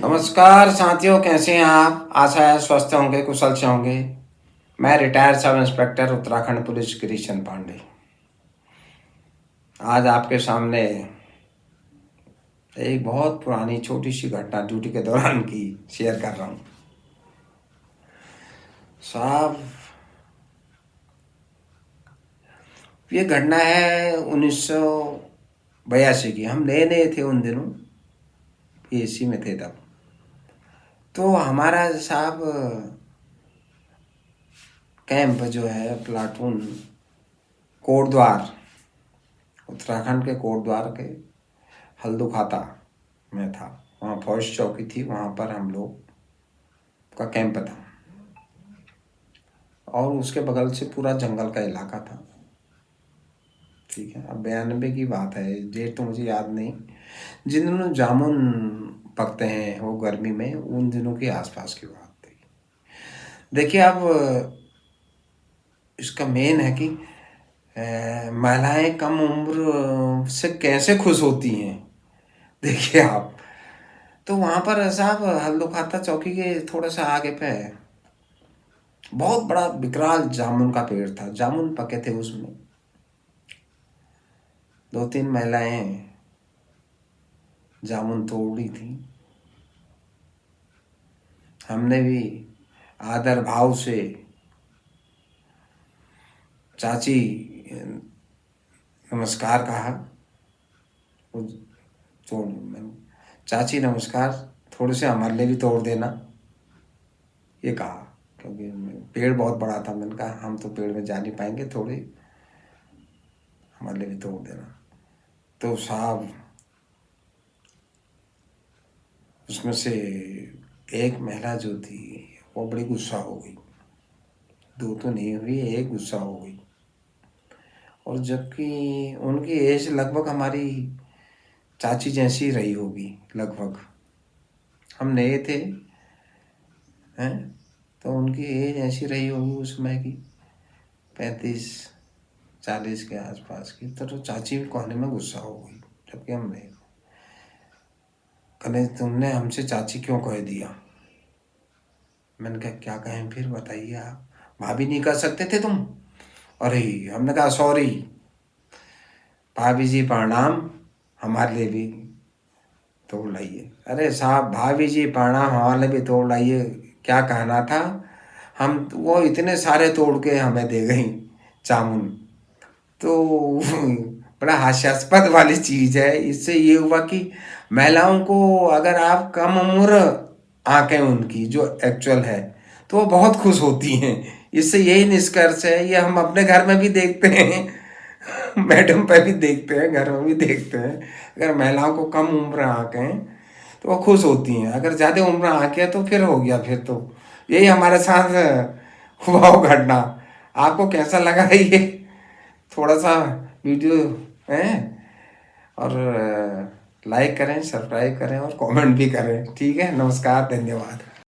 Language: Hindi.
नमस्कार साथियों, कैसे हैं आप? आशा है स्वस्थ होंगे, कुशल से होंगे। मैं retired sub inspector Uttarakhand police Girishan Pandey आज आपके सामने एक बहुत पुरानी छोटी सी घटना ड्यूटी के दौरान की शेयर कर रहा हूँ। साहब, ये घटना है 1982 की। हम नए नए थे उन दिनों, एसी में थे तब। तो हमारा साहब कैंप जो है प्लाटून कोटद्वार, उत्तराखंड के कोटद्वार के हल्दुखाता में था। वहाँ फौज चौकी थी, वहाँ पर हम लोग का कैंप था और उसके बगल से पूरा जंगल का इलाका था। ठीक है, अब 92 की बात है, डेट तो मुझे याद नहीं। जिन दिनों जामुन पकते हैं वो गर्मी में, उन दिनों के आसपास की बात थी। देखिए, अब इसका मेन है कि महिलाएं कम उम्र से कैसे खुश होती हैं। देखिए आप, तो वहाँ पर साहब हल्दुखाता चौकी के थोड़ा सा आगे पे बहुत बड़ा विकराल जामुन का पेड़ था। जामुन पके थे उसमें। दो तीन महिलाएं जामुन तोड़ी थी। हमने भी आदर भाव से चाची नमस्कार कहा। तोड़ चाची नमस्कार, थोड़े से हमारे लिए भी तोड़ देना, ये कहा। क्योंकि पेड़ बहुत बड़ा था। मैंने कहा हम तो पेड़ में जा नहीं पाएंगे, थोड़े हमारे लिए भी तोड़ देना। तो साहब उसमें से एक महिला जो थी वो बड़ी गुस्सा हो गई। दो तो नहीं हुई, एक गुस्सा हो गई। और जबकि उनकी एज लगभग हमारी चाची जैसी रही होगी लगभग। हम नए थे हैं, तो उनकी एज ऐसी रही होगी उस समय की 35-40 के आसपास की। तो चाची भी कहने में गुस्सा हो गई, जबकि हम नहीं। कहने तुमने हमसे चाची क्यों कह दिया? मैंने कहा क्या कहें फिर, बताइए आप। भाभी नहीं कर सकते थे तुम? अरे हमने कहा सॉरी भाभी जी प्रणाम, हमारे लिए भी तोड़ लाइए। अरे साहब भाभी जी प्रणाम, हमारे लिए भी तोड़ लाइए, क्या कहना था। हम वो इतने सारे तोड़ के हमें दे गई जामुन। तो बड़ा हास्यास्पद वाली चीज़ है। इससे ये हुआ कि महिलाओं को, अगर आप कम उम्र आंकें उनकी जो एक्चुअल है, तो वो बहुत खुश होती हैं। इससे यही निष्कर्ष है, ये हम अपने घर में भी देखते हैं मैडम पे भी देखते हैं, घर में भी देखते हैं। अगर महिलाओं को कम उम्र आंकें तो वो खुश होती हैं। अगर ज़्यादा उम्र आंकें तो फिर हो गया, फिर तो यही हमारे साथ हुआ वो घटना। आपको कैसा लगा ये थोड़ा सा वीडियो है? और लाइक करें, सब्सक्राइब करें और कमेंट भी करें। ठीक है, नमस्कार, धन्यवाद।